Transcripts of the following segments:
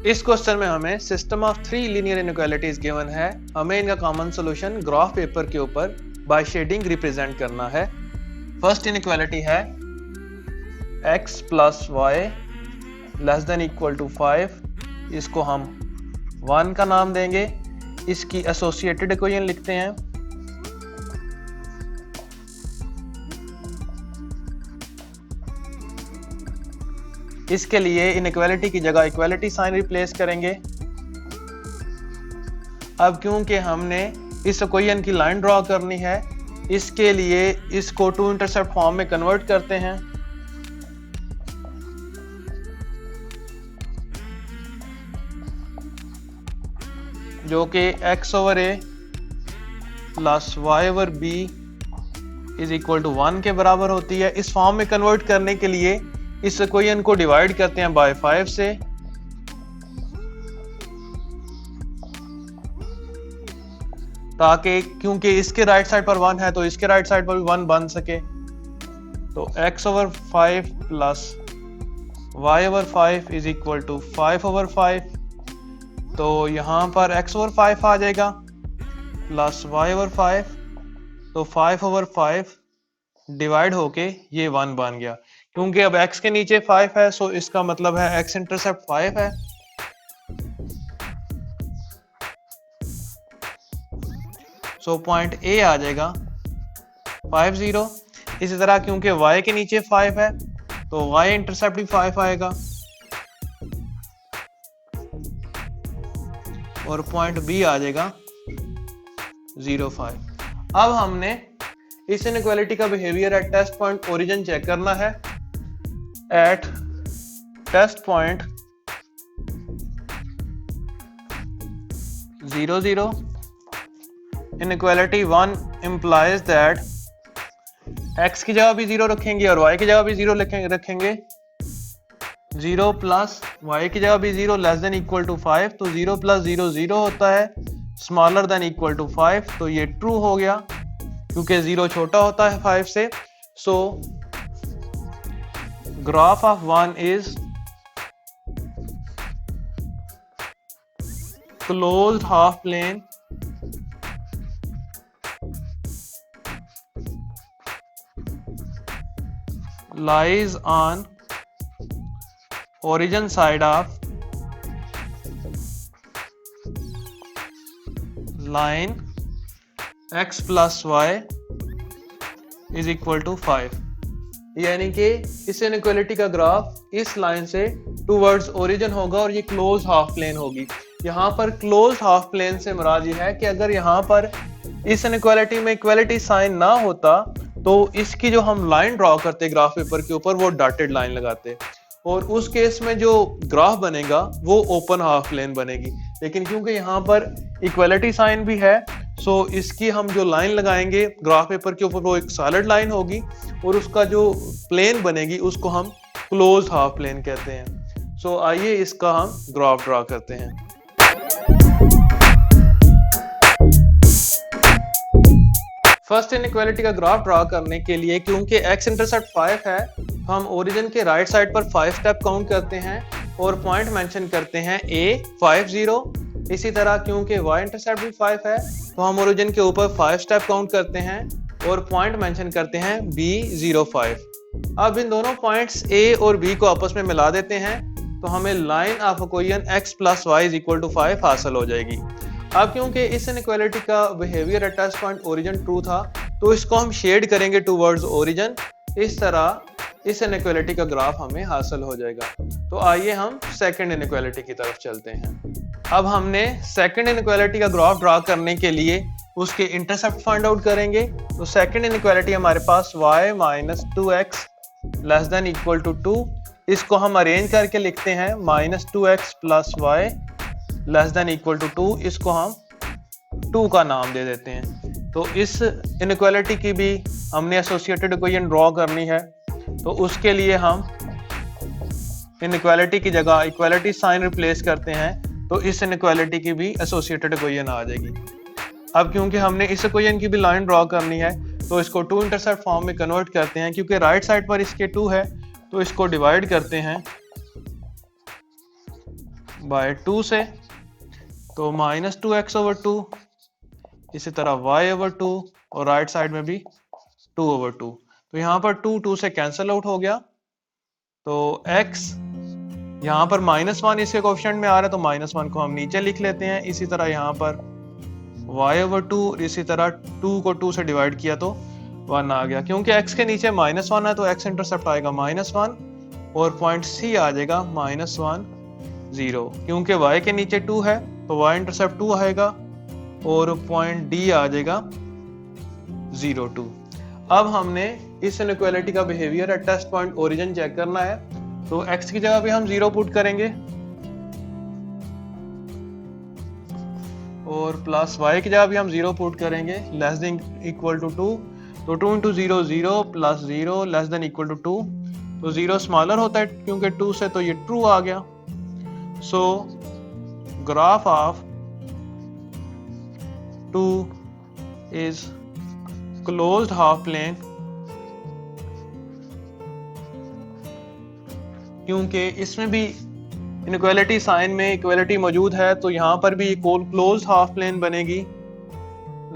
इस क्वेश्चन में हमें system of 3 linear inequalities given है। हमें इनका कॉमन सॉल्यूशन ग्राफ पेपर के ऊपर बाय शेडिंग रिप्रेजेंट करना है। फर्स्ट इनइक्वालिटी है x plus Y less than equal to 5। इसको हम 1 का नाम देंगे। इसकी एसोसिएटेड इक्वेशन लिखते हैं। इसके लिए इनइक्वालिटी की जगह इक्वालिटी साइन रिप्लेस करेंगे। अब क्योंकि हमने इस इक्वेशन की लाइन ड्रॉ करनी है, इसके लिए इसको टू इंटरसेप्ट फॉर्म में कन्वर्ट करते हैं। जो कि x over a plus y over b is equal to 1 के बराबर होती है। इस फॉर्म में कन्वर्ट करने के लिए इस इक्वेशन को डिवाइड करते हैं बाय 5 से। ताकि क्योंकि इसके राइट साइड पर 1 है तो इसके राइट साइड पर भी 1 बन सके। तो x over 5 plus y over 5 is equal to 5 over 5। तो यहां पर x ओवर 5 आ जाएगा प्लस y ओवर 5। तो 5 ओवर 5 डिवाइड होके ये 1 बन गया। क्योंकि अब x के नीचे 5 है, सो इसका मतलब है x इंटरसेप्ट 5 है। सो पॉइंट A आ जाएगा 5 0। इसी तरह क्योंकि y के नीचे 5 है तो y इंटरसेप्ट भी 5 आएगा और पॉइंट B आ जाएगा 0 5। अब हमने इस इनइक्वालिटी का behaviour at test point origin check करना है। At test point 0 0 inequality 1 implies that x की जगह भी 0 रखेंगे और y की जगह भी 0 रखेंगे। 0 प्लस y की जगह भी 0 लेस देन इक्वल टू 5। तो 0 प्लस 0 0 होता है, स्मॉलर देन इक्वल टू 5। तो ये ट्रू हो गया क्योंकि 0 छोटा होता है 5 से। So graph of 1 is closed half plane lies on origin side of line x plus y is equal to 5। यानी कि इस इनइक्वालिटी का ग्राफ इस लाइन से टूवर्ड्स ओरिजिन होगा और ये क्लोज हाफ प्लेन होगी। यहाँ पर क्लोज हाफ प्लेन से मुराद ये है कि अगर यहाँ पर इस इनइक्वालिटी में इक्वालिटी साइन ना होता तो इसकी जो हम लाइन ड्रॉ करते ग्राफ पेपर के ऊपर वो डॉटेड लाइन लगाते और उस केस में जो ग्राफ बनेगा वो ओपन हाफ प्लेन बनेगी। लेकिन क्योंकि यहाँ पर इक्वालिटी साइन भी है, सो इसकी हम जो लाइन लगाएंगे ग्राफ पेपर के ऊपर वो एक सॉलिड लाइन होगी और उसका जो प्लेन बनेगी उसको हम क्लोज हाफ प्लेन कहते हैं। सो आइए इसका हम ग्राफ ड्रॉ करते हैं। फर्स्ट इनइक्वालिटी का ग्राफ ड्रॉ करने के लिए क्योंकि x इंटरसेप्ट 5 है तो हम ओरिजिन के राइट साइड पर 5 स्टेप काउंट करते हैं और पॉइंट मेंशन करते हैं A 5 0। इसी तरह क्योंकि y इंटरसेप्ट भी 5 है तो हम ओरिजिन के ऊपर 5 स्टेप काउंट करते हैं और पॉइंट मेंशन करते हैं B 0 5। अब इन दोनों पॉइंट्स A और B को आपस में मिला देते हैं तो हमें line of equation x plus y is equal to 5 हासिल हो जाएगी। अब क्योंकि इस इनइक्वालिटी का behaviour at test point origin true था तो इसको हम शेड करेंगे टूवर्ड्स ओरिजिन। इस तरह इस इनइक्वालिटी का ग्राफ हमें हासिल हो जाएगा। तो आइए हम सेकंड इनइक्वालिटी की तरफ चलते हैं। अब हमने सेकंड इनइक्वालिटी का ग्राफ ड्रॉ करने के लिए उसके इंटरसेप्ट फाइंड आउट करेंगे। तो सेकंड इनइक्वालिटी हमारे पास y minus 2x less than equal to 2। इसको हम अरेंज करके लिखते हैं minus 2x plus y less than equal to 2। इसको हम 2 का नाम दे देते हैं। तो इस इनइक्वालिटी की भी हमने एसोसिएटेड इक्वेशन ड्रॉ करनी है तो उसके लिए हम इनइक्वालिटी की जगह इक्वालिटी साइन रिप्लेस करते हैं तो इस इनइक्वालिटी की भी एसोसिएटेड इक्वेशन आ जाएगी। अब क्योंकि हमने इस इक्वेशन की भी लाइन ड्रॉ करनी है तो इसको टू इंटरसेप्ट फॉर्म में कन्वर्ट करते हैं। क्योंकि राइट साइड पर इसके 2 है तो इसको डिवाइड करते हैं बाय 2 से, तो -2x/2, इसी तरह y/2 और राइट साइड में भी 2/2। तो यहाँ पर 2 से कैंसिल आउट हो गया, तो x यहाँ पर -1 इसके कोएफिशिएंट में आ रहा है, तो -1 को हम नीचे लिख लेते हैं। इसी तरह यहाँ पर y/2, इसी तरह 2 को 2 से डिवाइड किया तो 1 आ गया। क्योंकि x के नीचे -1 है तो x इंटरसेप्ट आएगा -1 और पॉइंट C आ जाएगा -1 0। क्योंकि y के नीचे 2 है तो y इंटरसेप्ट 2 आएगा और पॉइंट D आ जाएगा 0 2। अब हमने इस इनइक्वालिटी का behaviour at test point origin check करना है, तो x की जगह पे हम 0 पुट करेंगे और प्लस y की जगह भी हम 0 पुट करेंगे, लेस देन इक्वल टू 2, तो 2 into 0 0 plus 0 less than equal to 2, तो 0 स्मॉलर होता है क्योंकि 2 से, तो ये ट्रू आ गया। So graph of 2 is closed half plane, क्योंकि इसमें भी इनइक्वालिटी साइन में इक्वालिटी मौजूद है, तो यहां पर भी क्लोज्ड हाफ प्लेन बनेगी,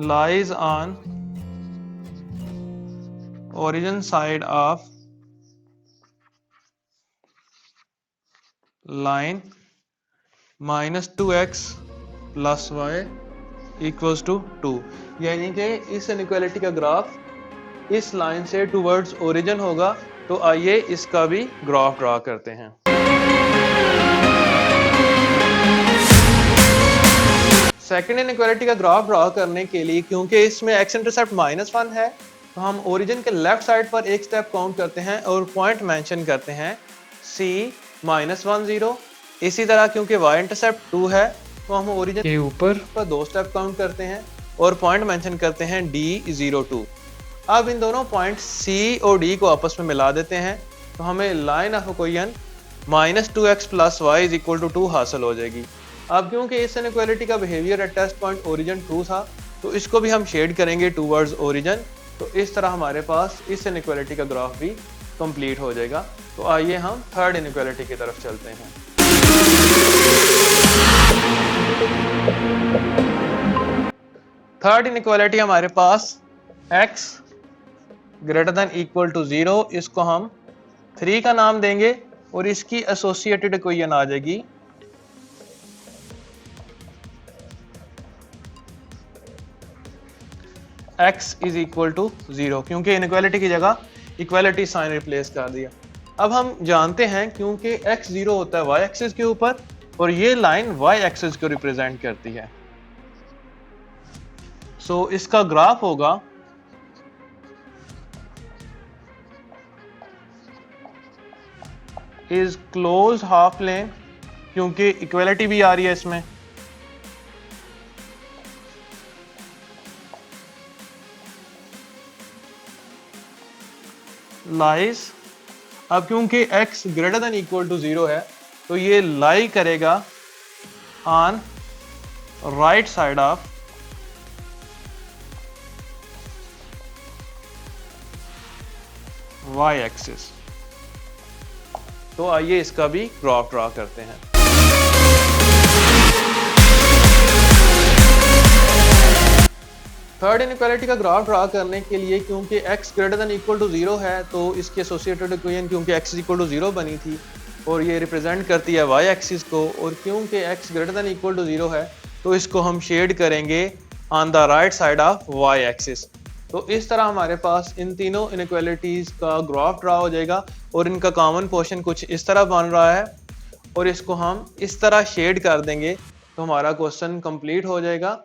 lies on origin side of line -2x plus y equals to 2। यानी कि इस इनइक्वालिटी का ग्राफ इस लाइन से टुवर्ड्स ओरिजिन होगा। तो आइए इसका भी ग्राफ ड्रा करते हैं। सेकंड इनइक्वालिटी का ग्राफ ड्रा करने के लिए, क्योंकि इसमें x इंटरसेप्ट -1 है, तो हम ओरिजिन के लेफ्ट साइड पर एक स्टेप काउंट करते हैं और पॉइंट मेंशन करते हैं C -1 0। इसी तरह क्योंकि y इंटरसेप्ट 2 है तो हम ओरिजिन के ऊपर पर 2 स्टेप काउंट करते हैं और पॉइंट मेंशन करते हैं D 0 2। अब इन दोनों पॉइंट C और D को आपस में मिला देते हैं, तो हमें line of equation -2x plus y is equal to 2 हासिल हो जाएगी। अब क्योंकि इस इनइक्वालिटी का behaviour at test point origin true था, तो इसको भी हम शेड करेंगे टूवर्ड्स ओरिजिन, तो इस तरह हमारे पास इस इनइक्वालिटी का ग्राफ भी कंप्लीट हो जाएगा। तो आइए हम थर्ड इनइक्वालिटी की तरफ चलते हैं। थर्ड इनइक्वालिटी हमारे पास x greater than equal to 0, इसको हम 3 का नाम देंगे और इसकी एसोसिएटेड इक्वेशन आ जाएगी x इज इक्वल टू 0, क्योंकि इनइक्वालिटी की जगह इक्वालिटी साइन रिप्लेस कर दिया। अब हम जानते हैं क्योंकि x 0 होता है y एक्सिस के ऊपर और ये लाइन y एक्सिस को रिप्रेजेंट करती है, सो इसका ग्राफ होगा इज क्लोज्ड हाफ प्लेन, क्योंकि इक्वालिटी भी आ रही है इसमें, लाइज। अब क्योंकि x greater than equal to 0 है तो ये लाई करेगा on right side of y axis. तो आइए इसका भी ग्राफ ड्रा करते हैं। थर्ड इनइक्वालिटी का ग्राफ ड्रा करने के लिए, क्योंकि x greater than equal to 0 है, तो इसकी एसोसिएटेड इक्वेशन क्योंकि x इक्वल टू 0 बनी थी और ये रिप्रेजेंट करती है y एक्सिस को, और क्योंकि x greater than equal to 0 है तो इसको हम शेड करेंगे on the right side of y axis. तो इस तरह हमारे पास इन तीनों इनइक्वालिटीज का ग्राफ ड्रा हो जाएगा और इनका कॉमन पोर्शन कुछ इस तरह बन रहा है और इसको हम इस तरह शेड कर देंगे तो हमारा क्वेश्चन कंप्लीट हो जाएगा।